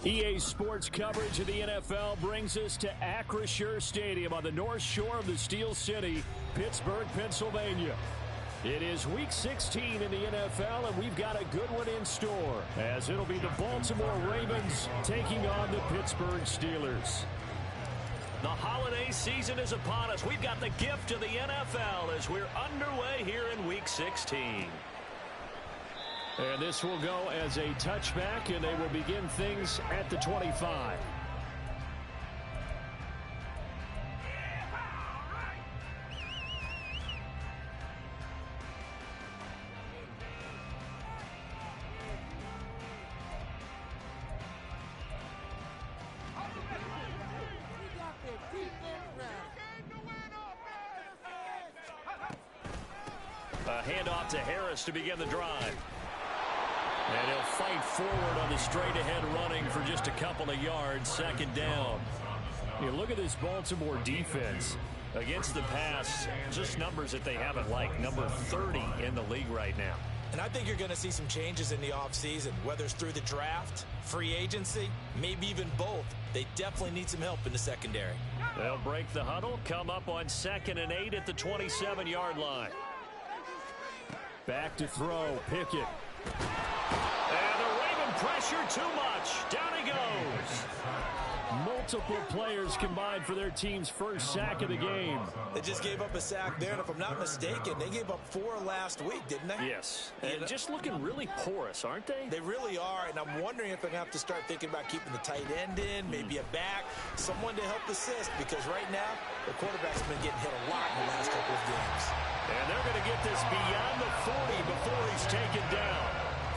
EA Sports coverage of the NFL brings us to Acrisure Stadium on the north shore of the Steel City, Pittsburgh, Pennsylvania. It is Week 16 in the NFL, and we've got a good one in store, as it'll be the Baltimore Ravens taking on the Pittsburgh Steelers. The holiday season is upon us. We've got the gift of the NFL as we're underway here in Week 16. And this will go as a touchback, and they will begin things at the 25. A handoff to Harris to begin the drive. And he'll fight forward on the straight-ahead running for just a couple of yards, second down. You look at this Baltimore defense. Against the pass, just numbers that they haven't liked. Number 30 in the league right now. And I think you're going to see some changes in the offseason, whether it's through the draft, free agency, maybe even both. They definitely need some help in the secondary. They'll break the huddle, come up on 2nd and 8 at the 27-yard line. Back to throw, Pickett. And the Raven pressure too much. Down he goes. Multiple players combined for their team's first sack of the game. They just gave up a sack there, and if I'm not mistaken, they gave up 4 last week, didn't they? Yes. And just looking really porous, aren't they? They really are, and I'm wondering if they're going to have to start thinking about keeping the tight end in, maybe a back, someone to help assist, because right now, the quarterback's been getting hit a lot in the last couple of games. And they're going to get this beyond the 40 before he's taken down.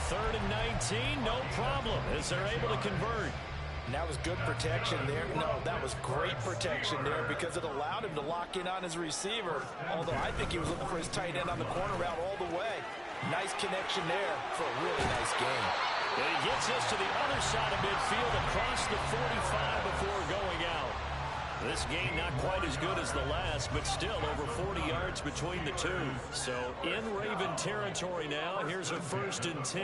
3rd and 19, no problem, as they're able to convert. And that was good protection there. No, that was great protection there because it allowed him to lock in on his receiver. Although I think he was looking for his tight end on the corner route all the way. Nice connection there for a really nice game. And he gets us to the other side of midfield across the 45 before going out. This game not quite as good as the last, but still over 40 yards between the two. So in Raven territory now. Here's a 1st and 10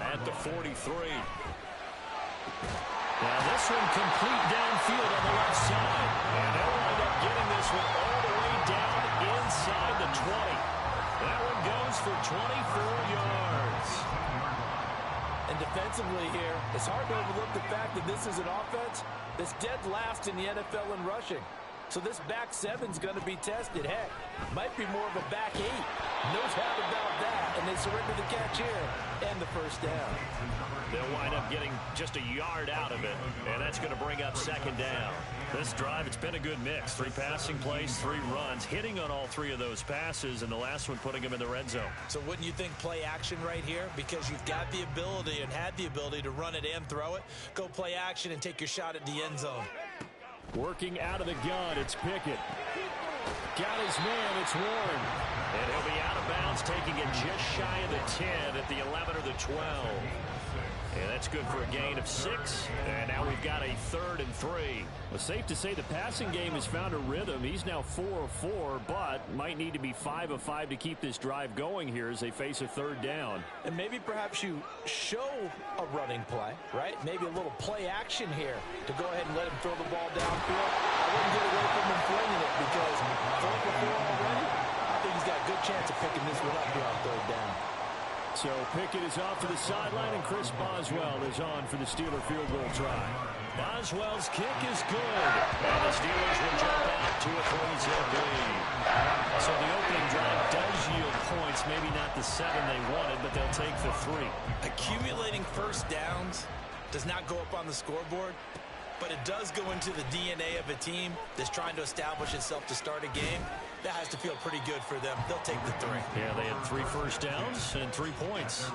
at the 43. Now this one complete downfield on the left side. And they'll wind up getting this one all the way down inside the 20. That one goes for 24 yards. And defensively here, it's hard to overlook the fact that this is an offense that's dead last in the NFL in rushing. So this back 7's going to be tested. Heck, might be more of a back 8. No doubt about that. And they surrender the catch here and the first down. They'll wind up getting just a yard out of it, and that's going to bring up 2nd down. This drive, it's been a good mix. 3 passing plays, 3 runs, hitting on all 3 of those passes, and the last one putting them in the red zone. So wouldn't you think play action right here? Because you've got the ability and had the ability to run it and throw it. Go play action and take your shot at the end zone. Working out of the gun, it's Pickett. Got his man, it's Warren. And he'll be out of bounds, taking it just shy of the 10 at the 11 or the 12. And that's good for a gain of 6. And now we've got a 3rd and 3. Well, safe to say the passing game has found a rhythm. He's now 4 of 4, but might need to be 5 of 5 to keep this drive going here as they face a 3rd down. And maybe perhaps you show a running play, right? Maybe a little play action here to go ahead and let him throw the ball downfield. I wouldn't get away from him flinging it because 4 for 4 already. I think he's got a good chance of picking this one up here on 3rd down. So Pickett is off to the sideline, and Chris Boswell is on for the Steeler field goal try. Boswell's kick is good. And the Steelers will jump out to a 3-zip lead. So the opening drive does yield points, maybe not the 7 they wanted, but they'll take the 3. Accumulating first downs does not go up on the scoreboard, but it does go into the DNA of a team that's trying to establish itself to start a game. That has to feel pretty good for them. They'll take the 3. Yeah, they had 3 first downs and 3 points.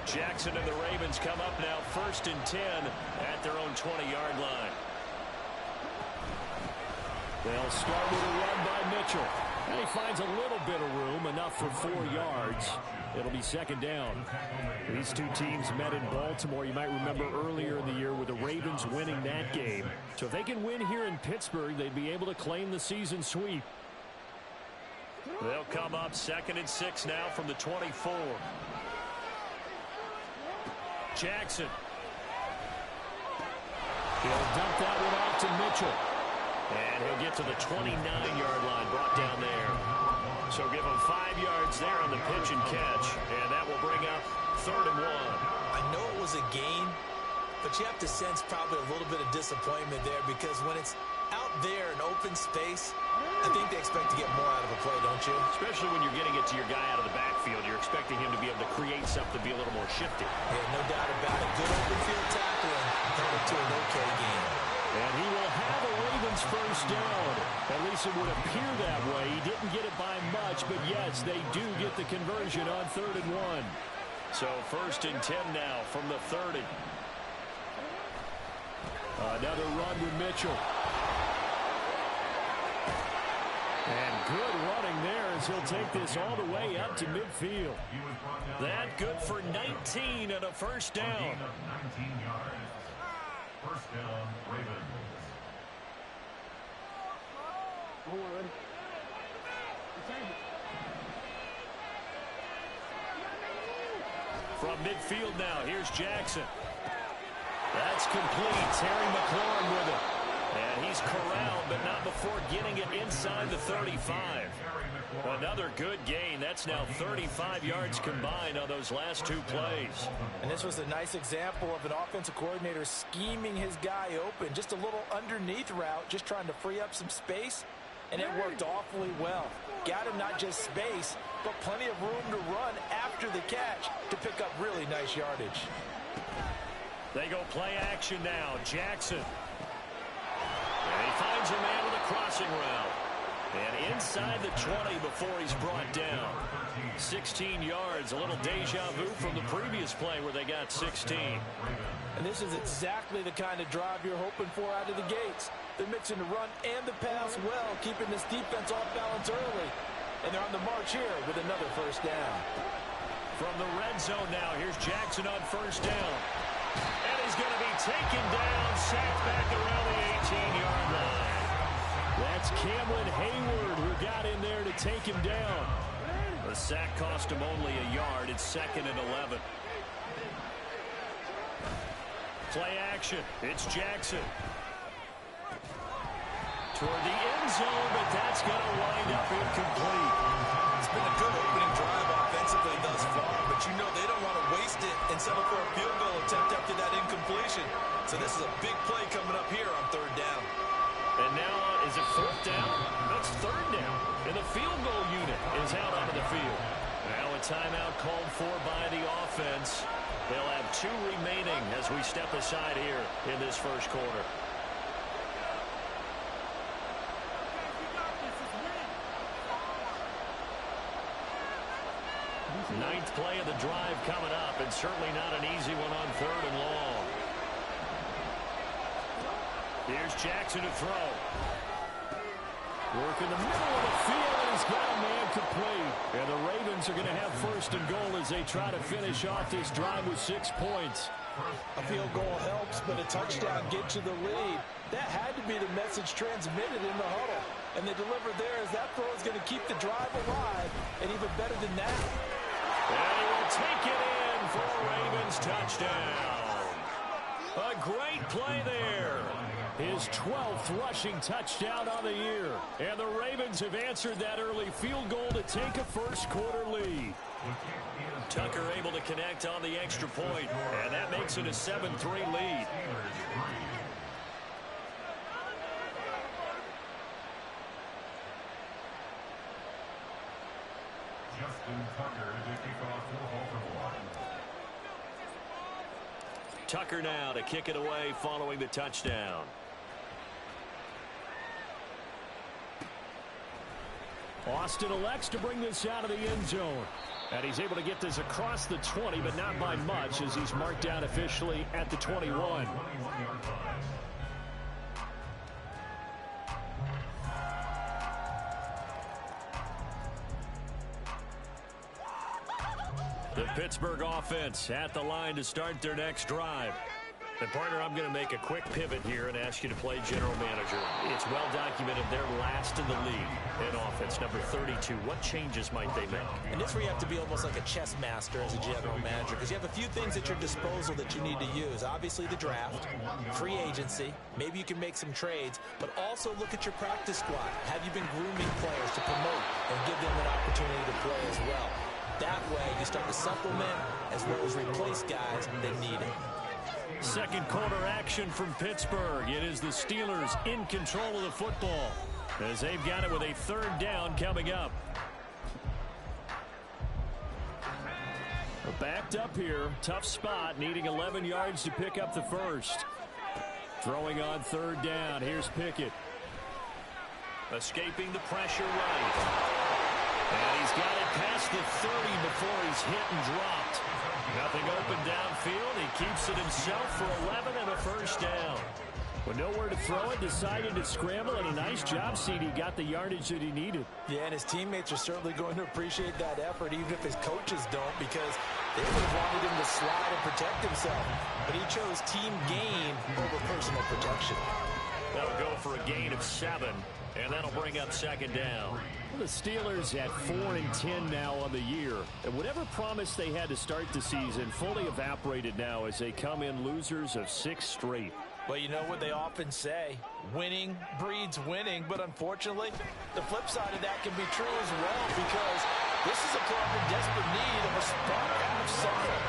Jackson and the Ravens come up now 1st and 10 at their own 20-yard line. They'll start with a run by Mitchell. And he finds a little bit of room, enough for 4 yards. It'll be second down. These two teams met in Baltimore. You might remember earlier in the year with the Ravens winning that game. So if they can win here in Pittsburgh, they'd be able to claim the season sweep. They'll come up 2nd and 6 now from the 24. Jackson. He'll dump that one off to Mitchell. And he'll get to the 29-yard line, brought down there. So give him 5 yards there on the pitch and catch. And that will bring up 3rd and 1. I know it was a gain, but you have to sense probably a little bit of disappointment there because when it's out there in open space, I think they expect to get more out of a play, don't you? Especially when you're getting it to your guy out of the backfield. You're expecting him to be able to create something, be a little more shifty. Yeah, no doubt about it. Good open field tackling. Headed to an okay game. And he will have a Ravens first down. At least it would appear that way. He didn't get it by much, but yes, they do get the conversion on 3rd and 1. So 1st and 10 now from the 30. Another run with Mitchell. And good running there as he'll take this all the way up to midfield. That good for 19 and a first down. 19 yards. First down, Ravens. From midfield now, here's Jackson. That's complete. Terry McLaurin with it. And he's corralled, but not before getting it inside the 35. Another good gain. That's now 35 yards combined on those last 2 plays. And this was a nice example of an offensive coordinator scheming his guy open. Just a little underneath route, just trying to free up some space, and it worked awfully well. Got him not just space, but plenty of room to run after the catch to pick up really nice yardage. They go play action now. Jackson. And he finds a man with a crossing route. And inside the 20 before he's brought down. 16 yards, a little deja vu from the previous play where they got 16. And this is exactly the kind of drive you're hoping for out of the gates. They're mixing the run and the pass well, keeping this defense off balance early. And they're on the march here with another first down. From the red zone now, here's Jackson on first down. And he's going to be taken down, sacked back around the 18-yard line. That's Cameron Hayward who got in there to take him down. The sack cost him only a yard. It's 2nd and 11. Play action. It's Jackson. Toward the end zone, but that's going to wind up incomplete. It's been a good opening drive offensively thus far, but you know they don't want to waste it and settle for a field goal attempt after that incompletion. So this is a big play coming up here on 3rd down. And now, is it 4th down? No, it's 3rd down. And the field goal unit is out onto the field. Now a timeout called for by the offense. They'll have 2 remaining as we step aside here in this first quarter. Ninth play of the drive coming up, and certainly not an easy one on 3rd and long. Here's Jackson to throw. Work in the middle of the field, and he's got a man complete. And the Ravens are going to have 1st and goal as they try to finish off this drive with 6 points. A field goal helps, but a touchdown gets you the lead. That had to be the message transmitted in the huddle. And they delivered there as that throw is going to keep the drive alive. And even better than that, and he will take it in for a Ravens touchdown. A great play there. His 12th rushing touchdown on the year. And the Ravens have answered that early field goal to take a first quarter lead. Tucker able to connect on the extra point, and that makes it a 7-3 lead. Tucker now to kick it away following the touchdown. Austin elects to bring this out of the end zone. And he's able to get this across the 20, but not by much as he's marked down officially at the 21. Pittsburgh offense at the line to start their next drive. And, partner, I'm going to make a quick pivot here and ask you to play general manager. It's well documented they're last in the league in offense, number 32. What changes might they make? And this where you have to be almost like a chess master as a general manager, because you have a few things at your disposal that you need to use. Obviously the draft, free agency, maybe you can make some trades, but also look at your practice squad. Have you been grooming players to promote and give them an opportunity to play as well? That way you start to supplement as well as replace guys that need it. Second quarter action from Pittsburgh. It is the Steelers in control of the football as they've got it with a third down coming up. Backed up here. Tough spot. Needing 11 yards to pick up the first. Throwing on third down. Here's Pickett. Escaping the pressure right. And he's got it past the 30 before he's hit and dropped. Nothing open downfield. He keeps it himself for 11 and a first down. With nowhere to throw it, decided to scramble, and a nice job, CD. Got the yardage that he needed. Yeah, and his teammates are certainly going to appreciate that effort, even if his coaches don't, because they would have wanted him to slide and protect himself. But he chose team gain over personal protection. That'll go for a gain of 7, and that'll bring up second down. The Steelers at 4-10 now on the year. And whatever promise they had to start the season fully evaporated now as they come in losers of 6 straight. Well, you know what they often say, winning breeds winning, but unfortunately, the flip side of that can be true as well, because this is a club in desperate need of a spark out of something.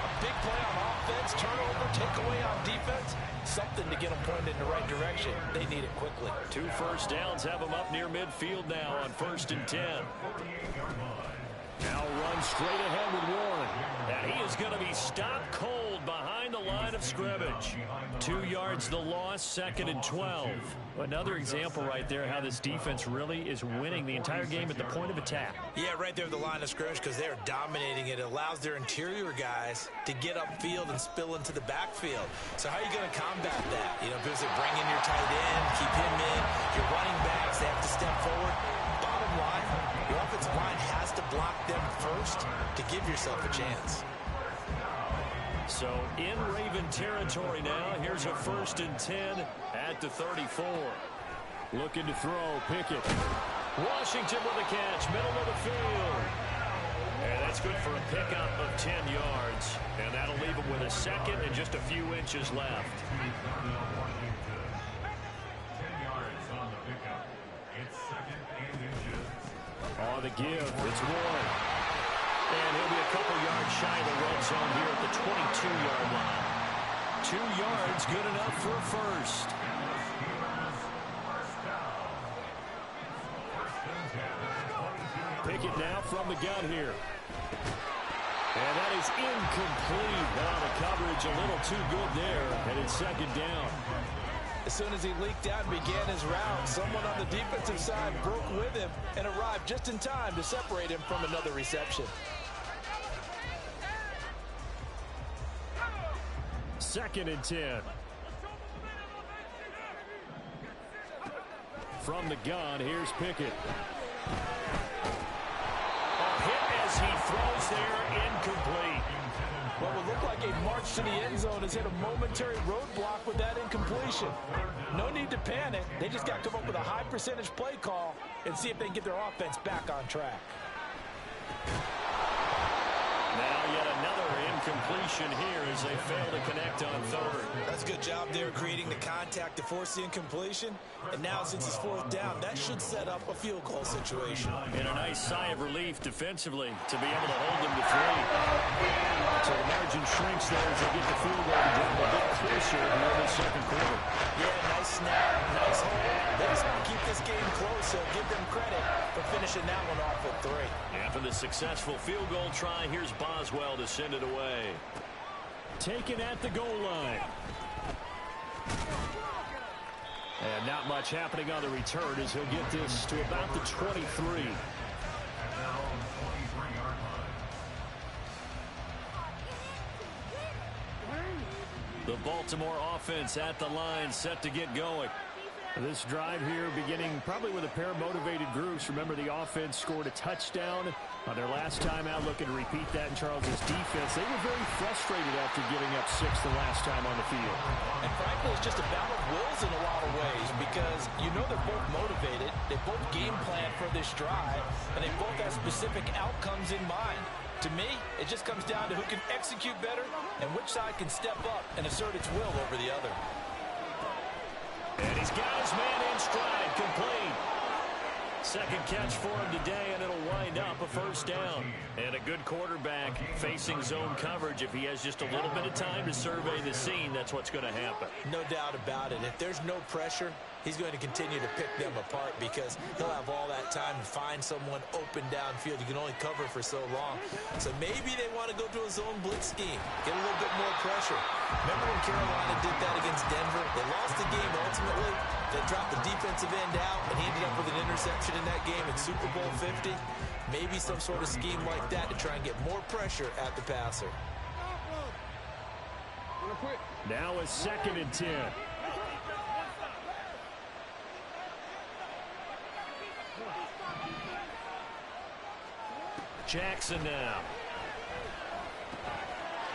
A big play on offense, turnover, takeaway on defense, something to get them pointed in the right direction. They need it quickly. 2 first downs have them up near midfield now on 1st and 10. Now run straight ahead with Warren. And he is going to be stopped cold behind the line of scrimmage. 2 yards the loss, 2nd and 12. Another example right there how this defense really is winning the entire game at the point of attack. Yeah, right there at the line of scrimmage, because they're dominating it. It allows their interior guys to get upfield and spill into the backfield. So how are you going to combat that? You know, because they bring in your tight end, keep him in. Your running backs, they have to step forward. Bottom line, your offensive line has to block them first to give yourself a chance. So in Raven territory now. Here's a 1st and 10 at the 34. Looking to throw. Pickett. Washington with a catch. Middle of the field. And that's good for a pickup of 10 yards. And that'll leave him with a 2nd and just a few inches left. 10 yards on the pickup. It's 2nd and inches. On the give, it's Warren. And he'll be a couple yards shy of the red zone here at the 22-yard line. 2 yards, good enough for a first. Pickett now from the gun here. And that is incomplete. Now the coverage a little too good there, and it's 2nd down. As soon as he leaked out and began his route, someone on the defensive side broke with him and arrived just in time to separate him from another reception. 2nd and 10. From the gun, here's Pickett. A hit as he throws there, incomplete. What would look like a march to the end zone has hit a momentary roadblock with that incompletion. No need to panic. They just got to come up with a high percentage play call and see if they can get their offense back on track. Now yet another incompletion here as they fail to connect on 3rd. That's a good job there creating the contact to force the incompletion. And now since it's 4th down, that should set up a field goal situation. And a nice sigh of relief defensively to be able to hold them to 3. So the margin shrinks there as they get the field goal to get them a bit closer here in the 2nd quarter. Yeah, nice snap, nice hold. They just want to keep this game close, so give them credit for finishing that one off at 3. After the successful field goal try, here's Boswell to send it away. Taken at the goal line. And not much happening on the return as he'll get this to about the 23. The Baltimore offense at the line, set to get going. This drive here beginning probably with a pair of motivated groups. Remember, the offense scored a touchdown On their last time out, looking to repeat that in Charles' defense. They were very frustrated after giving up 6 the last time on the field. And frankly, it's just a battle of wills in a lot of ways because you know they're both motivated. They both game plan for this drive, and they both have specific outcomes in mind. To me, it just comes down to who can execute better and which side can step up and assert its will over the other. And he's got his man in stride, complete. Second catch for him today, and it'll wind up a first down. And a good quarterback facing zone coverage. If he has just a little bit of time to survey the scene, that's what's going to happen. No doubt about it. If there's no pressure, he's going to continue to pick them apart because he'll have all that time to find someone open downfield. You can only cover for so long. So maybe they want to go to a zone blitz scheme, get a little bit more pressure. Remember when Carolina did that against Denver? They lost the game ultimately. They dropped the defensive end out, and he ended up with an interception in that game in Super Bowl 50. Maybe some sort of scheme like that to try and get more pressure at the passer. Now a 2nd and 10. Jackson now.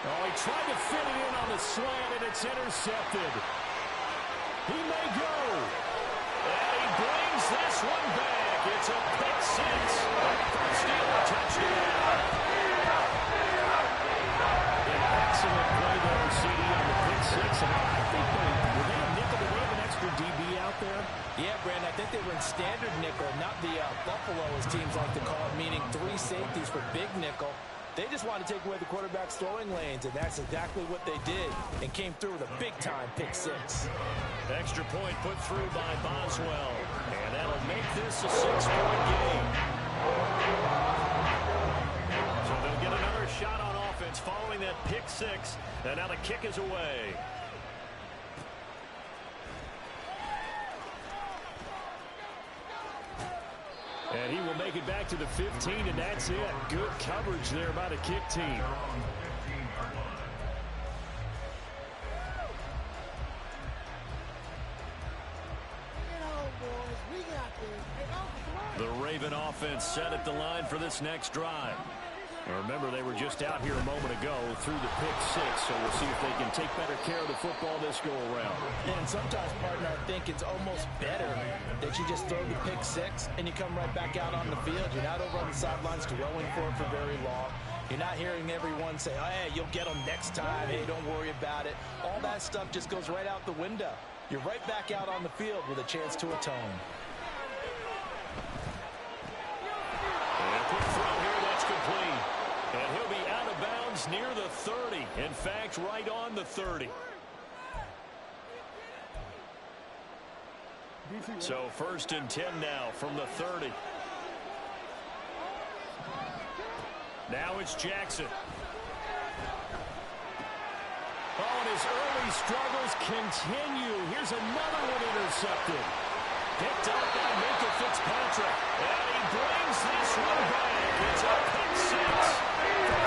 Oh, he tried to fit it in on the slant, and it's intercepted. He may go. And he brings this one back. It's a pick 6. First Steeler touchdown. An excellent play there, CD, on the pick 6. And I think were they a nickel? Did they have an extra DB out there? Yeah, Brandon, I think they were in standard nickel, not the Buffalo, as teams like to call it, meaning 3 safeties for big nickel. They just wanted to take away the quarterback's throwing lanes, and that's exactly what they did, and came through with a big-time pick 6. Extra point put through by Boswell, and that'll make this a 6-point game. So they'll get another shot on offense following that pick 6, and now the kick is away. And he will make it back to the 15, and that's it. Good coverage there by the kick team. The Raven offense set at the line for this next drive. Remember, they were just out here a moment ago through the pick 6, so we'll see if they can take better care of the football this go-around. And sometimes, partner, I think it's almost better that you just throw the pick 6 and you come right back out on the field. You're not over on the sidelines dwelling for it for very long. You're not hearing everyone say, oh, hey, you'll get them next time. Hey, don't worry about it. All that stuff just goes right out the window. You're right back out on the field with a chance to atone. And a quick throw here, that's complete. And he'll be out of bounds near the 30. In fact, right on the 30. So 1st and 10 now from the 30. Now it's Jackson. Oh, and his early struggles continue. Here's another one intercepted. Picked up by Minkah Fitzpatrick. And he brings this one back. It's a pick 6.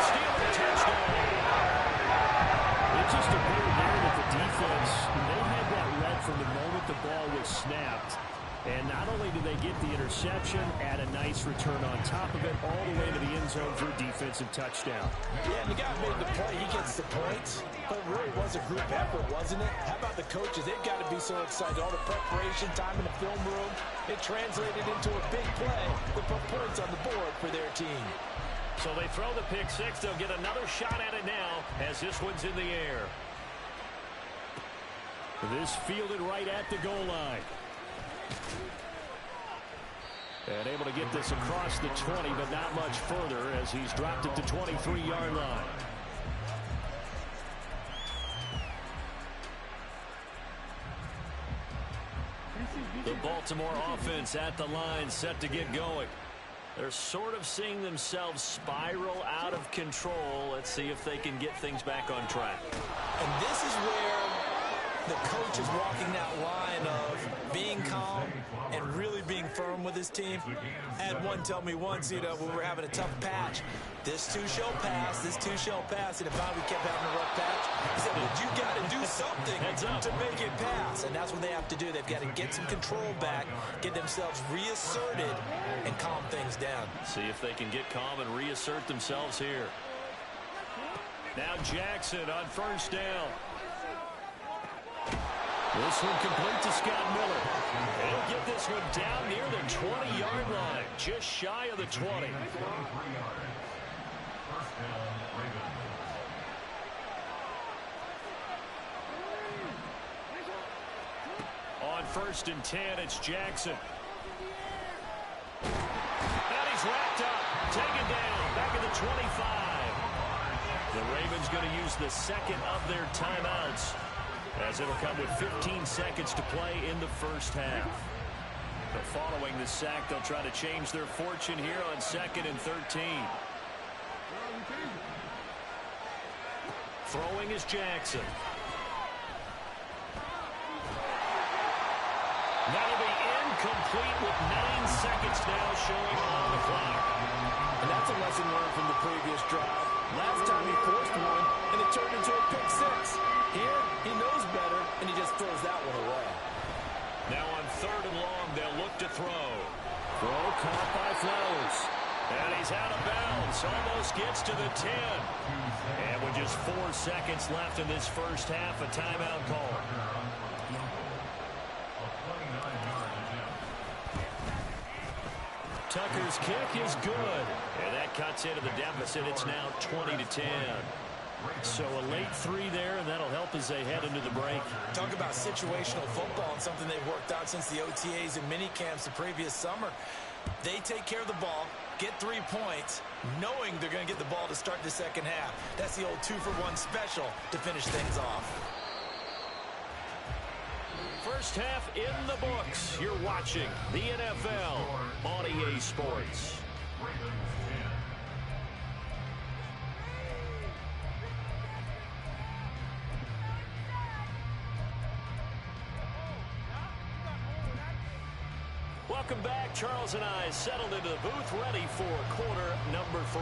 Steeler touchdown. It just appeared there that the defense, they had that read from the moment the ball was snapped. And not only did they get the interception, add a nice return on top of it, all the way to the end zone for a defensive touchdown. Yeah, and the guy made the play. He gets the points. But it really was a group effort, wasn't it? How about the coaches? They've got to be so excited. All the preparation, time in the film room, it translated into a big play that put points on the board for their team. So they throw the pick 6. They'll get another shot at it now as this one's in the air. This fielded right at the goal line. And able to get this across the 20, but not much further as he's dropped it to 23-yard line. The Baltimore offense at the line, set to get going. They're sort of seeing themselves spiral out of control. Let's see if they can get things back on track. And this is where the coach is walking that line of being calm and really being firm with his team. I had one tell me once, when we were having a tough patch, this too shall pass, and if we kept having a rough patch, he said, well, you got to do something. heads up. To make it pass, and that's what they have to do. They've got to get some control back, get themselves reasserted, and calm things down. See if they can get calm and reassert themselves here. Now Jackson on first down. This one complete to Scott Miller. He'll get this one down near the 20-yard line, just shy of the 20. On first and 10, it's Jackson. And he's wrapped up, taken down, back at the 25. The Ravens going to use the second of their timeouts, as it'll come with 15 seconds to play in the first half. But following the sack, they'll try to change their fortune here on 2nd and 13. Throwing is Jackson. That'll be incomplete with 9 seconds now showing on the clock. And that's a lesson learned from the previous drive. Last time he forced one, and it turned into a pick six. Here, he knows better, and he just throws that one away. Now on 3rd and long, they'll look to throw. Throw caught by Flowers. And he's out of bounds. Almost gets to the 10. And with just 4 seconds left in this first half, a timeout call. Tucker's kick is good. And that cuts into the deficit. It's now 20-10. So a late 3 there, and that'll help as they head into the break. Talk about situational football and something they've worked out since the OTAs and mini camps the previous summer. They take care of the ball, get 3 points, knowing they're going to get the ball to start the second half. That's the old 2-for-1 special to finish things off. First half in the books. You're watching the NFL on EA Sports. Welcome back. Charles and I settled into the booth, ready for quarter number 3.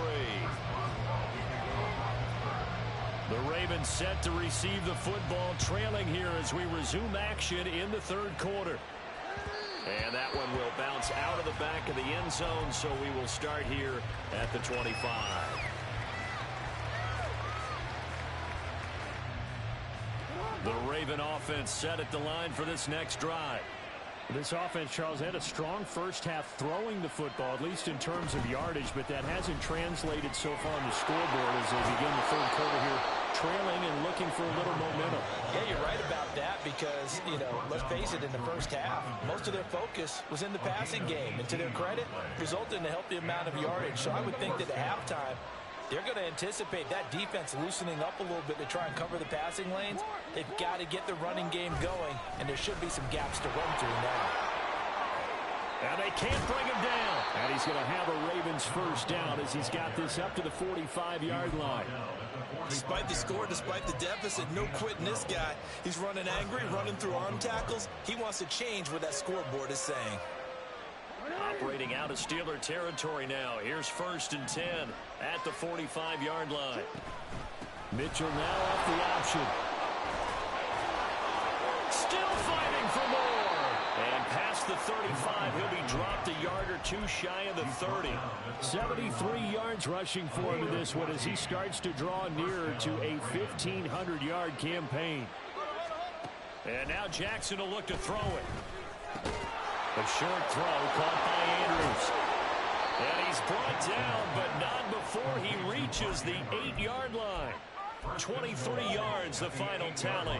The Ravens set to receive the football, trailing here as we resume action in the 3rd quarter. And that one will bounce out of the back of the end zone, so we will start here at the 25. The Raven offense set at the line for this next drive. This offense, Charles, had a strong first half throwing the football, at least in terms of yardage, but that hasn't translated so far on the scoreboard as they begin the 3rd quarter here, trailing and looking for a little momentum. Yeah, you're right about that because, let's face it, in the first half, most of their focus was in the passing game. And to their credit, resulted in a healthy amount of yardage. So I would think that at halftime, they're going to anticipate that defense loosening up a little bit to try and cover the passing lanes. They've got to get the running game going, and there should be some gaps to run through now. And they can't bring him down. And he's going to have a Ravens first down as he's got this up to the 45-yard line. Despite the score, despite the deficit, no quitting this guy. He's running angry, running through arm tackles. He wants to change what that scoreboard is saying. Operating out of Steeler territory now. Here's 1st and 10 at the 45-yard line. Mitchell now off the option. Still fighting for more. And past the 35, he'll be dropped a yard or 2 shy of the 30. 73 yards rushing for him in this one as he starts to draw nearer to a 1,500-yard campaign. And now Jackson will look to throw it. A short throw caught by Andrews. And he's brought down, but not before he reaches the 8-yard line. 23 yards, the final tally.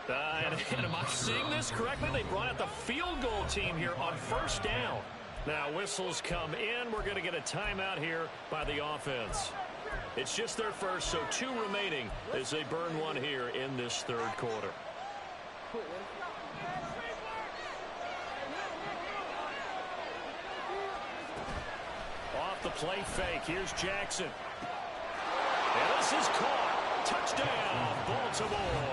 And am I seeing this correctly? They brought out the field goal team here on first down. Now whistles come in. We're going to get a timeout here by the offense. It's just their first, so 2 remaining as they burn one here in this 3rd quarter. Off the play fake. Here's Jackson. And this is caught. Touchdown, Baltimore.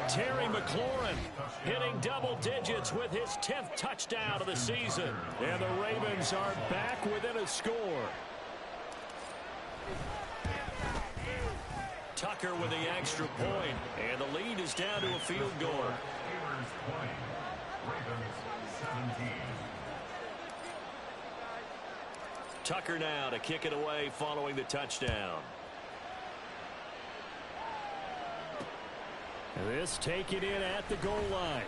Terry McLaurin hitting double digits with his 10th touchdown of the season. And the Ravens are back within a score. Tucker with the extra point, and the lead is down to a field goal. Steelers 20, Ravens 17. Tucker now to kick it away following the touchdown. This taken in at the goal line.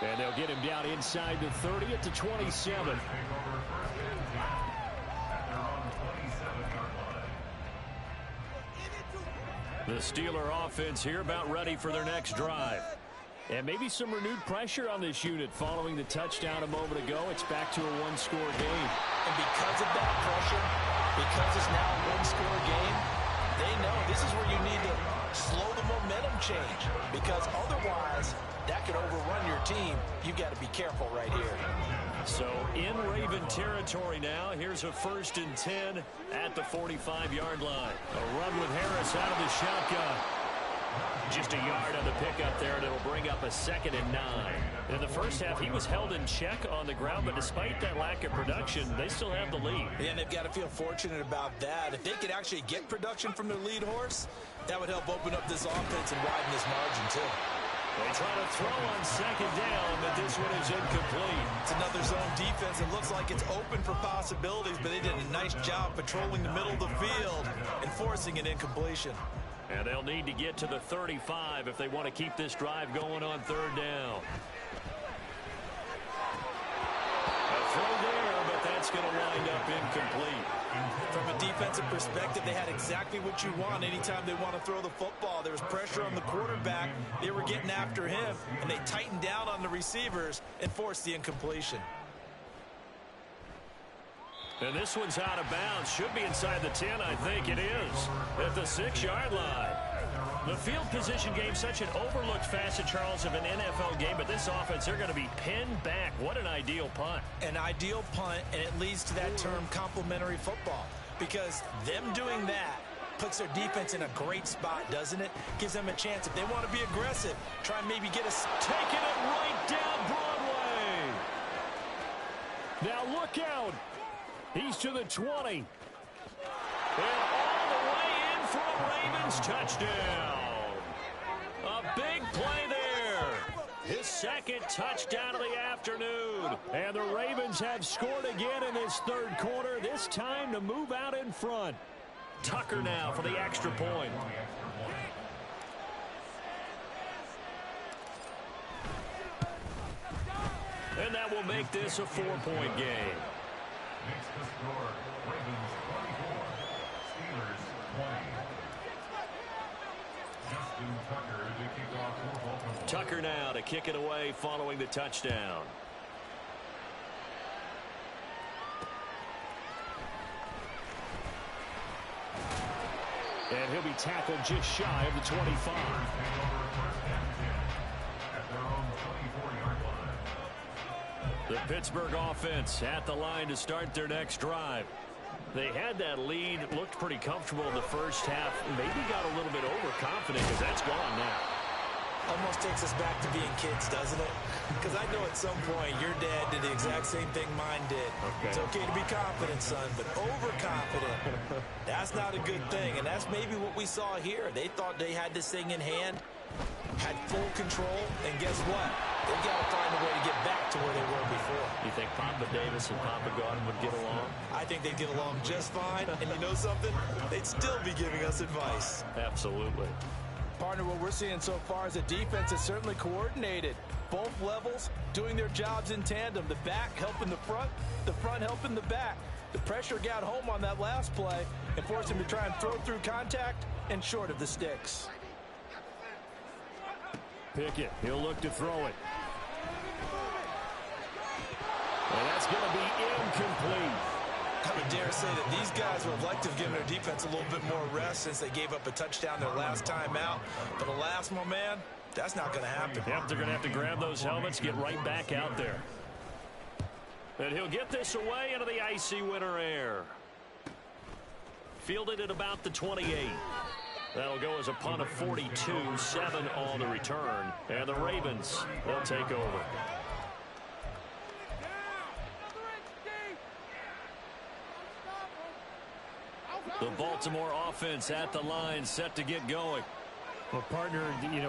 And they'll get him down inside the 30 at the 27. The Steeler offense here about ready for their next drive. And maybe some renewed pressure on this unit following the touchdown a moment ago. It's back to a one-score game. And because of that pressure, because it's now a one-score game, they know this is where you need to slow the momentum change. Because otherwise, that could overrun your team. You've got to be careful right here. So in Raven territory now. Here's a 1st and 10 at the 45-yard line. A run with Harris out of the shotgun. Just a yard on the pickup there, and it'll bring up a 2nd and 9. In the first half, he was held in check on the ground, but despite that lack of production, they still have the lead. Yeah, and they've got to feel fortunate about that. If they could actually get production from their lead horse, that would help open up this offense and widen this margin, too. They try to throw on 2nd down, but this one is incomplete. It's another zone defense. It looks like it's open for possibilities, but they did a nice job patrolling the middle of the field and forcing an incompletion. And they'll need to get to the 35 if they want to keep this drive going on 3rd down. A throw there, but that's going to wind up incomplete. From a defensive perspective, they had exactly what you want anytime they want to throw the football. There was pressure on the quarterback. They were getting after him, and they tightened down on the receivers and forced the incompletion. And this one's out of bounds. Should be inside the 10, I think it is. At the 6-yard line. The field position game, such an overlooked facet, Charles, of an NFL game, but this offense, they're going to be pinned back. What an ideal punt. An ideal punt, and it leads to that term complementary football. Because them doing that puts their defense in a great spot, doesn't it? Gives them a chance. If they want to be aggressive, try and maybe get us taking it right down Broadway. Now look out. He's to the 20. And all the way in for a Ravens touchdown. A big play there. His 2nd touchdown of the afternoon. And the Ravens have scored again in this 3rd quarter. This time to move out in front. Tucker now for the extra point. And that will make this a 4-point game. Makes the score Ravens 24, Steelers 20. Justin Tucker to kick off for Baltimore. Tucker now to kick it away following the touchdown. And he'll be tackled just shy of the 25. The Pittsburgh offense at the line to start their next drive. They had that lead, looked pretty comfortable in the first half, maybe got a little bit overconfident because that's gone now. Almost takes us back to being kids, doesn't it? Because I know at some point your dad did the exact same thing mine did. Okay. It's okay to be confident, son, but overconfident, that's not a good thing. And that's maybe what we saw here. They thought they had this thing in hand, had full control, and guess what? They've got to find a way to get back to where they were before. You think Papa Davis and Papa Gordon would get along? I think they'd get along just fine. And you know something? They'd still be giving us advice. Absolutely. Partner, what we're seeing so far is a defense that's certainly coordinated. Both levels doing their jobs in tandem. The back helping the front helping the back. The pressure got home on that last play and forced him to try and throw through contact and short of the sticks. Pickett, he'll look to throw it. And that's going to be incomplete. I would dare say that these guys would have liked to have given their defense a little bit more rest since they gave up a touchdown their last time out. But alas, my man, that's not going to happen. Yep, they're going to have to grab those helmets, get right back out there. And he'll get this away into the icy winter air. Fielded at about the 28. That'll go as a punt of 42, 7 on the return. And the Ravens, they'll take over. The Baltimore offense at the line, set to get going. Well, partner,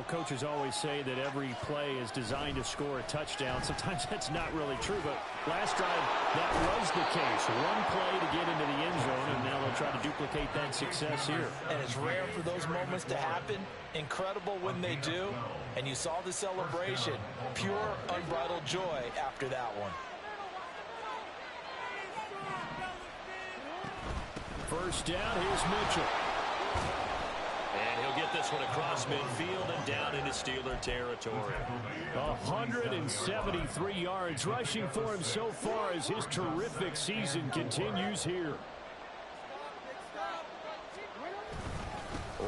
coaches always say that every play is designed to score a touchdown. Sometimes that's not really true, but last drive, that was the case. One play to get into the end zone, and now they'll try to duplicate that success here. And it's rare for those moments to happen. Incredible when they do. And you saw the celebration. Pure, unbridled joy after that one. First down, here's Mitchell. And he'll get this one across midfield and down into Steeler territory. 173 yards rushing for him so far as his terrific season continues here.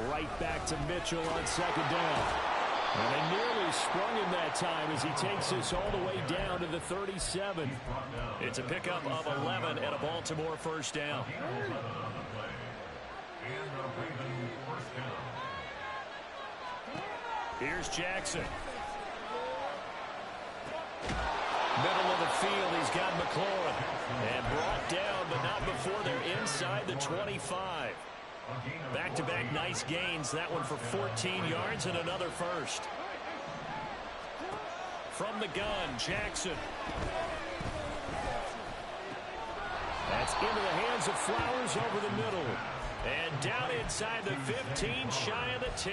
Right back to Mitchell on second down. And they nearly sprung him that time as he takes this all the way down to the 37. It's a pickup of 11 and a Baltimore first down. Here's Jackson. Middle of the field, he's got McLaurin. And brought down, but not before they're inside the 25. Back-to-back nice gains. That one for 14 yards and another first. From the gun, Jackson. That's into the hands of Flowers over the middle. And down inside the 15, shy of the 10.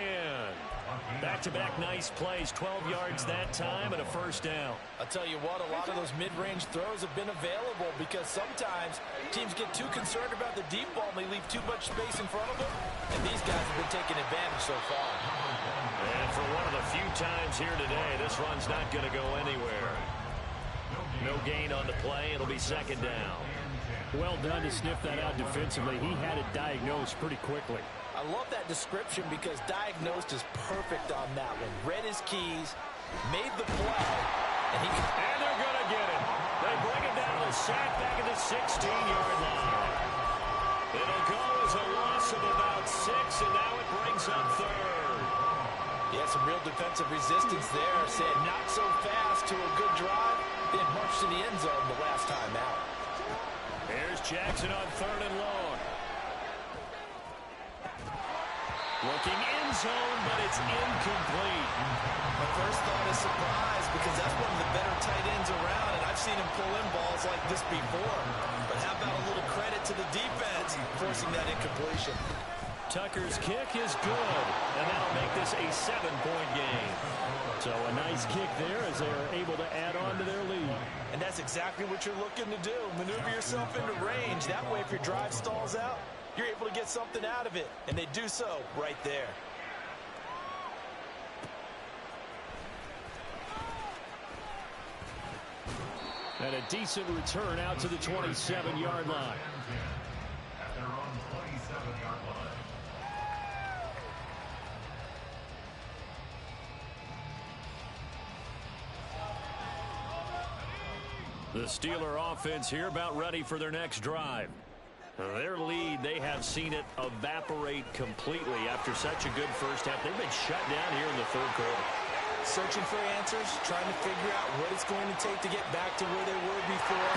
Back-to-back nice plays, 12 yards that time and a first down. I'll tell you what, a lot of those mid-range throws have been available because sometimes teams get too concerned about the deep ball and they leave too much space in front of them. And these guys have been taking advantage so far. And for one of the few times here today, this run's not going to go anywhere. No gain on the play. It'll be second down. Well done to sniff that out defensively. He had it diagnosed pretty quickly. I love that description because diagnosed is perfect on that one. Read his keys, made the play, and they're going to get it. They bring it down to the sack back at the 16-yard line. It'll go as a loss of about 6, and now it brings up third. Yeah, some real defensive resistance there. Said not so fast to a good drive, then marched to the end zone the last time out. Here's Jackson on third and long. Looking in zone, but it's incomplete. My first thought is surprise because that's one of the better tight ends around, and I've seen him pull in balls like this before. But how about a little credit to the defense forcing that incompletion? Tucker's kick is good, and that'll make this a 7-point game. So a nice kick there as they are able to add on to their lead. And that's exactly what you're looking to do. Maneuver yourself into range. That way, if your drive stalls out, you're able to get something out of it. And they do so right there. And a decent return out to the 27-yard line. At their own 27-yard line. The Steeler offense here about ready for their next drive. Their lead, they have seen it evaporate completely after such a good first half. They've been shut down here in the third quarter. Searching for answers, trying to figure out what it's going to take to get back to where they were before.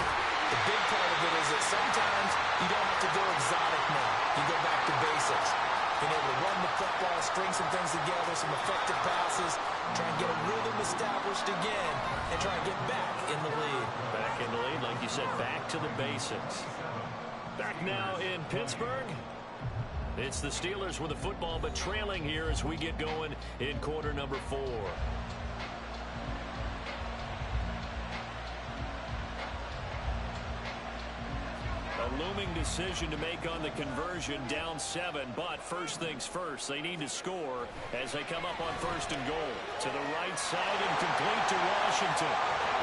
The big part of it is that sometimes you don't have to go exotic now. You go back to basics. Being able to run the football, string some things together, some effective passes, try and get a rhythm established again, and try and get back in the lead. Back in the lead, like you said, back to the basics. Back now in Pittsburgh. It's the Steelers with the football, but trailing here as we get going in quarter number 4. A looming decision to make on the conversion, down 7, but first things first, they need to score as they come up on first and goal. To the right side and complete to Washington.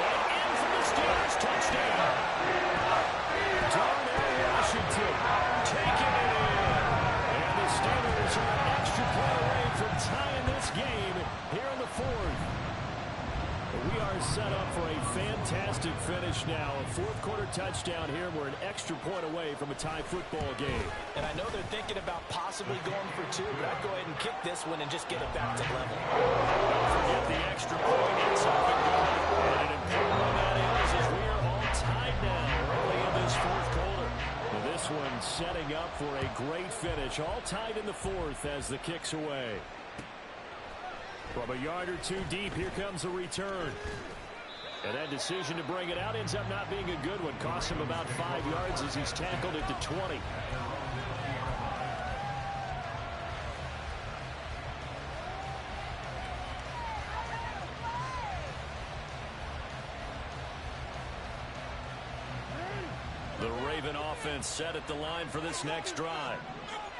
And in for the Steelers, touchdown. Darnell Washington taking it in. And the Steelers are an extra point away from tying this game here in the 4th. We are set up for a fantastic finish now. A fourth-quarter touchdown here. We're an extra point away from a tie football game. And I know they're thinking about possibly going for 2, but I'd go ahead and kick this one and just get it back to level. Don't forget the extra point. It's up and going. And an important one that is we are all tied now early in this fourth quarter. This this one setting up for a great finish. All tied in the fourth as the kick's away. From a yard or two deep, here comes a return. And that decision to bring it out ends up not being a good one. Costs him about 5 yards as he's tackled at the 20. The Raven offense set at the line for this next drive.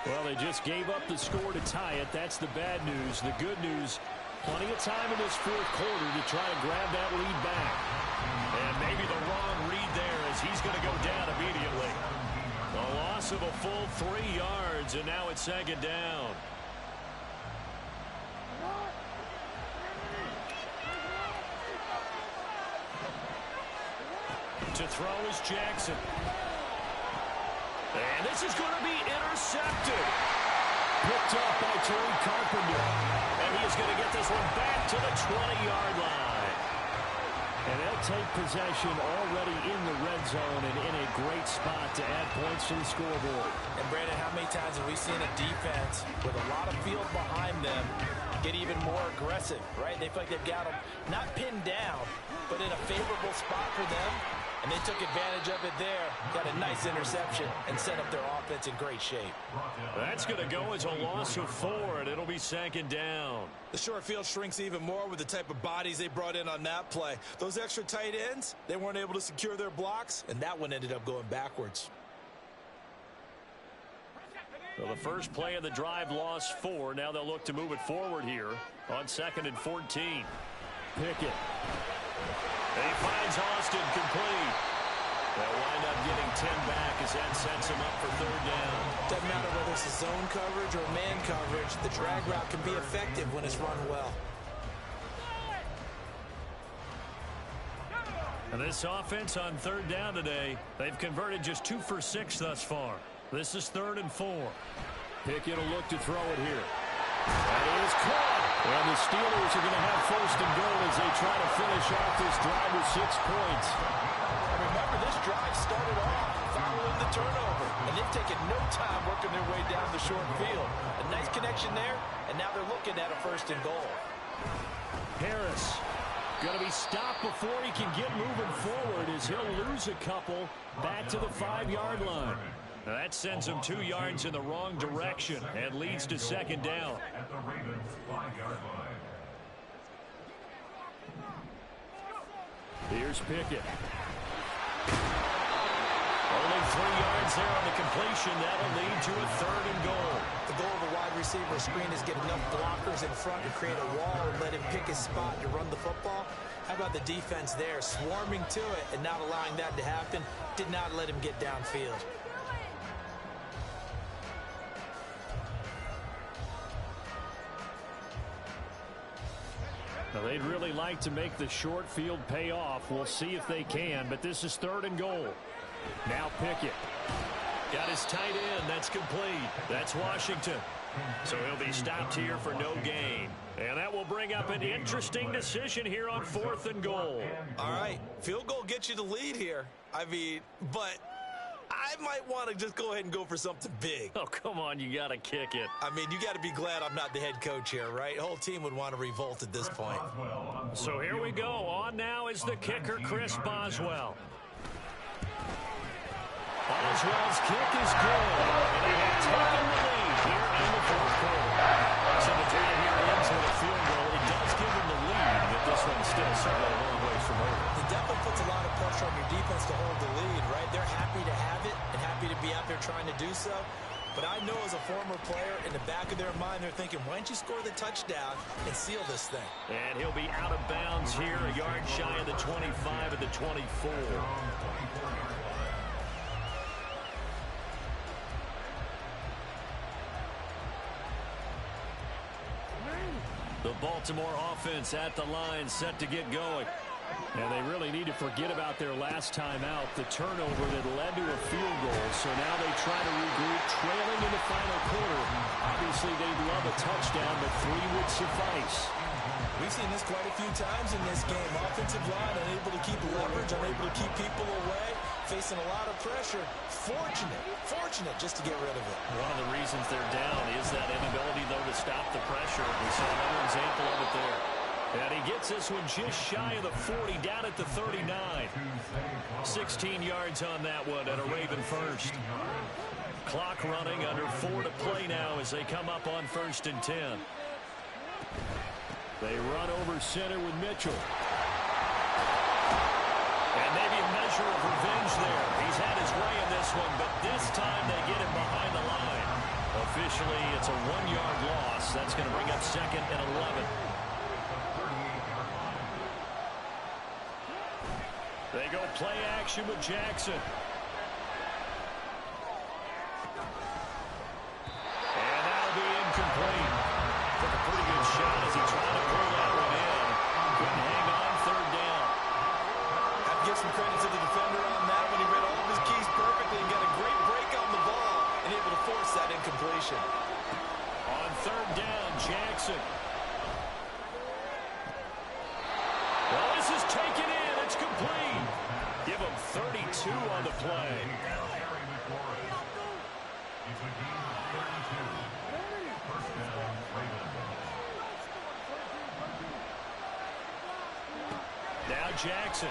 Well, they just gave up the score to tie it. That's the bad news. The good news, plenty of time in this fourth quarter to try to grab that lead back. And maybe the wrong read there as he's going to go down immediately. A loss of a full 3 yards, and now it's second down. To throw is Jackson. And this is going to be intercepted. Picked up by Tariq Carpenter. And he is going to get this one back to the 20-yard line. And they'll take possession already in the red zone and in a great spot to add points to the scoreboard. And, Brandon, how many times have we seen a defense with a lot of field behind them get even more aggressive, right? They feel like they've got them not pinned down, but in a favorable spot for them. And they took advantage of it there. Got a nice interception and set up their offense in great shape. That's going to go as a loss of 4, and it'll be second down. The short field shrinks even more with the type of bodies they brought in on that play. Those extra tight ends, they weren't able to secure their blocks, and that one ended up going backwards. Well, the first play of the drive lost 4. Now they'll look to move it forward here on 2nd and 14. Pickett. And he finds Austin complete. They'll wind up getting 10 back as that sets him up for 3rd down. Doesn't matter whether it's a zone coverage or man coverage, the drag route can be effective when it's run well. And this offense on 3rd down today, they've converted just 2 for 6 thus far. This is 3rd and 4. Pickett will look to throw it here. That is caught. And the Steelers are going to have 1st and goal as they try to finish off this drive with 6 points. And remember, this drive started off following the turnover. And they've taken no time working their way down the short field. A nice connection there, and now they're looking at a 1st and goal. Harris going to be stopped before he can get moving forward as he'll lose a couple back to the 5-yard line. Now that sends him 2 yards in the wrong direction and leads to second down. At the Ravens' 5-yard line. Here's Pickett. Only 3 yards there on the completion. That'll lead to a 3rd and goal. The goal of a wide receiver screen is get enough blockers in front to create a wall and let him pick his spot to run the football. How about the defense there, swarming to it and not allowing that to happen? Did not let him get downfield. Now, they'd really like to make the short field pay off. We'll see if they can, but this is 3rd and goal. Now Pickett. Got his tight end. That's complete. That's Washington. So he'll be stopped here for no gain. And that will bring up an interesting decision here on 4th and goal. All right, field goal gets you the lead here. I mean, but I might want to just go ahead and go for something big. Oh, come on, you got to kick it. I mean, you got to be glad I'm not the head coach here, right? The whole team would want to revolt at this point. So here we go. On now is the kicker, Chris Boswell. Boswell's kick is good. And they have taken the lead here in the 4th quarter. So the tie here ends with a field goal. It does give them the lead, but this one's still certainly a long way from over. It definitely puts a lot of pressure on your defense to hold the lead, right? They're happy to have it and happy to be out there trying to do so. But I know as a former player, in the back of their mind, they're thinking, why don't you score the touchdown and seal this thing? And he'll be out of bounds here, a yard shy of the 25 at the 24. The Baltimore offense at the line, set to get going. And they really need to forget about their last time out, the turnover that led to a field goal. So now they try to regroup, trailing in the final quarter. Obviously, they'd love a touchdown, but 3 would suffice. We've seen this quite a few times in this game. Offensive line unable to keep leverage, unable to keep people away, facing a lot of pressure. Fortunate just to get rid of it. One of the reasons they're down is that inability, though, to stop the pressure. We saw another example of it there. And he gets this one just shy of the 40, down at the 39. 16 yards on that one and a Raven first. Clock running, under 4 to play now as they come up on 1st and 10. They run over center with Mitchell. And maybe a measure of revenge there. He's had his way in this one, but this time they get him behind the line. Officially, it's a 1-yard loss. That's going to bring up 2nd and 11. They go play action with Jackson. And that'll be incomplete. Took a pretty good shot as he tried to pull that one in. Couldn't hang on 3rd down. Have to give some credit to the defender on that when he read all of his keys perfectly and got a great break on the ball and able to force that incompletion. On 3rd down, Jackson. Well, this is taken in. It's complete. Give him 32 on the play. Now Jackson.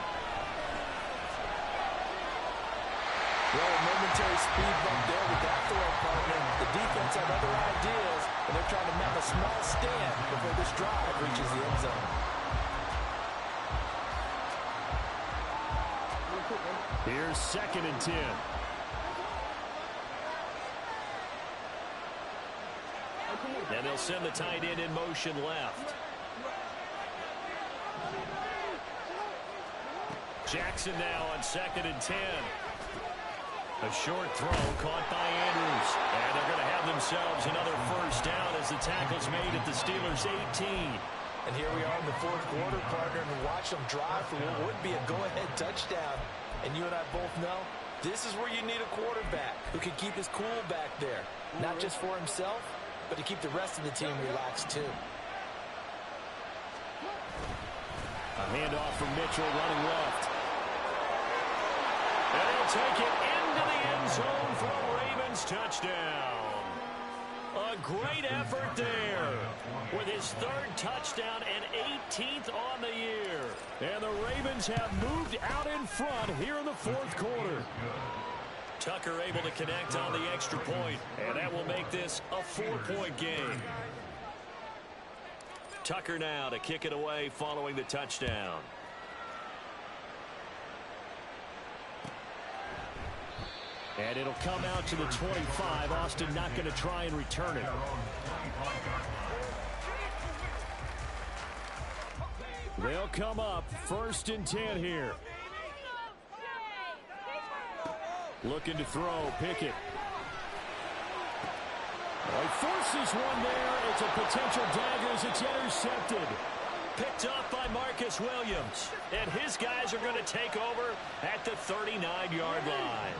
Well, a momentary speed bump there with that throw partner. The defense had other ideas, and they're trying to mount a small stand before this drive reaches the end zone. Here's 2nd and 10. And they'll send the tight end in motion left. Jackson now on 2nd and 10. A short throw caught by Andrews. And they're going to have themselves another 1st down as the tackle's made at the Steelers' 18. And here we are in the 4th quarter, partner, and watch them drive for what would be a go-ahead touchdown. And you and I both know this is where you need a quarterback who can keep his cool back there. Not just for himself, but to keep the rest of the team relaxed too. A handoff from Mitchell running left. And he'll take it into the end zone for a Ravens touchdown. A great effort there with his 3rd touchdown and 18th on the year. And the Ravens have moved out in front here in the 4th quarter. Tucker able to connect on the extra point, and that will make this a 4-point game. Tucker now to kick it away following the touchdown. And it'll come out to the 25. Austin not going to try and return it. They'll come up 1st and 10 here. Looking to throw. Pickett. He forces one there. It's a potential dagger as it's intercepted. Picked off by Marcus Williams. And his guys are going to take over at the 39-yard line.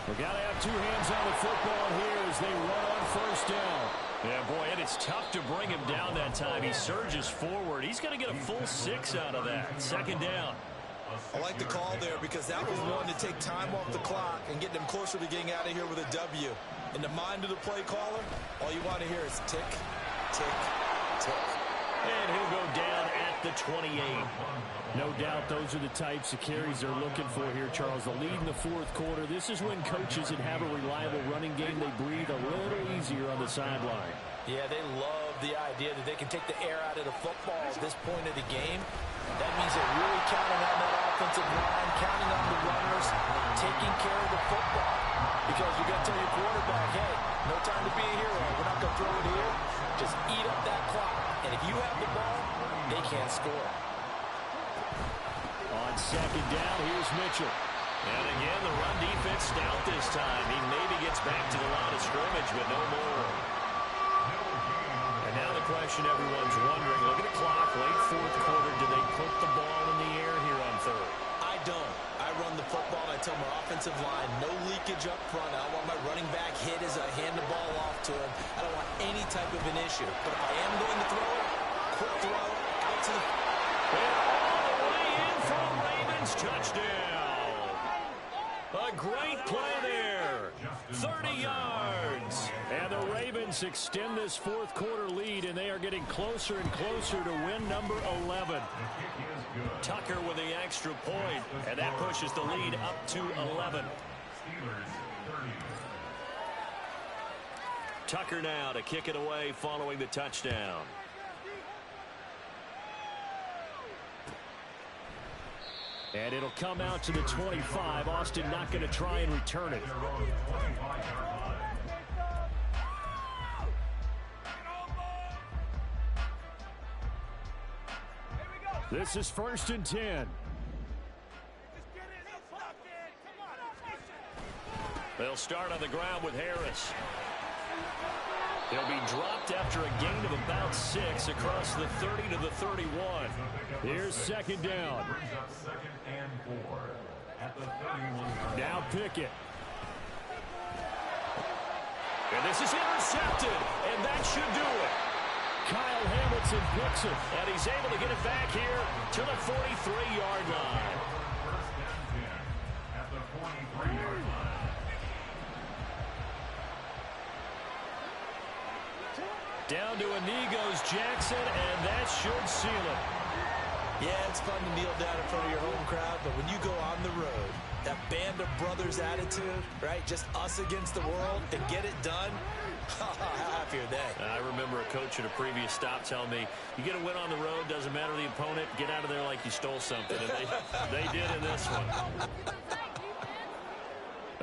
We've got to have 2 hands on the football here as they run on 1st down. Yeah, boy, and it's tough to bring him down that time. He surges forward. He's going to get a full 6 out of that. 2nd down. I like the call there because that was one to take time off the clock and get them closer to getting out of here with a W. In the mind of the play caller, all you want to hear is tick, tick, tick. And he'll go down at the 28. No doubt those are the types of carries they're looking for here, Charles. The lead in the 4th quarter. This is when coaches that have a reliable running game, they breathe a little easier on the sideline. Yeah, they love the idea that they can take the air out of the football at this point of the game. That means they're really counting on that offensive line, counting on the runners, taking care of the football. Because you're going to tell your quarterback, hey, no time to be a hero. We're not going to throw it here. Just eat up that clock. And if you have the ball, they can't score. On 2nd down, here's Mitchell. And again, the run defense stout this time. He maybe gets back to the line of scrimmage, but no more. And now the question everyone's wondering, look at the clock, late 4th quarter, do they put the ball in the air here on 3rd? I don't. I run the football, and I tell my offensive line, no leakage up front. I don't want my running back hit as I hand the ball off to him. I don't want any type of an issue. But if I am going to throw it, quick throw, out to the... And all the way in for a Ravens touchdown. A great play there. 30 yards. And the Ravens extend this fourth quarter lead, and they are getting closer and closer to win number 11. Tucker with the extra point, and that pushes the lead up to 11. Tucker now to kick it away following the touchdown. And it'll come out to the 25. Austin not going to try and return it. This is 1st and 10. They'll start on the ground with Harris. He'll be dropped after a gain of about 6 across the 30 to the 31. Here's 2nd down. Now Pickett. And this is intercepted, and that should do it. Kyle Hamilton picks it. And he's able to get it back here to the 43-yard line. At the 43-yard line. Down to Inigo's Jackson, and that should seal it. Yeah, it's fun to kneel down in front of your home crowd, but when you go on the road, that band of brothers attitude, right? Just us against the world and get it done. How happy are they? I remember a coach at a previous stop telling me, you get a win on the road, doesn't matter the opponent, get out of there like you stole something. And they did in this one.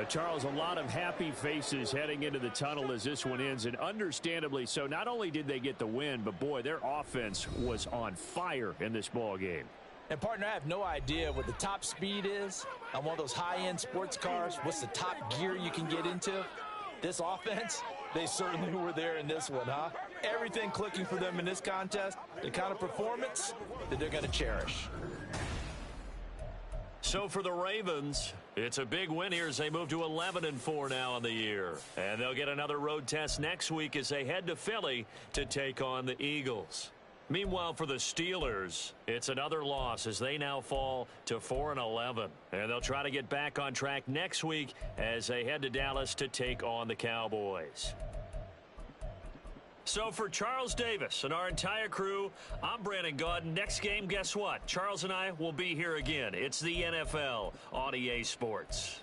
Charles, a lot of happy faces heading into the tunnel as this one ends, and understandably so. Not only did they get the win, but boy, their offense was on fire in this ball game. And, partner, I have no idea what the top speed is on one of those high-end sports cars. What's the top gear you can get into? This offense, they certainly were there in this one, huh? Everything clicking for them in this contest, the kind of performance that they're going to cherish. So for the Ravens, it's a big win here as they move to 11-4 now on the year. And they'll get another road test next week as they head to Philly to take on the Eagles. Meanwhile, for the Steelers, it's another loss as they now fall to 4-11. And they'll try to get back on track next week as they head to Dallas to take on the Cowboys. So for Charles Davis and our entire crew, I'm Brandon Gaudin. Next game, guess what? Charles and I will be here again. It's the NFL on EA Sports.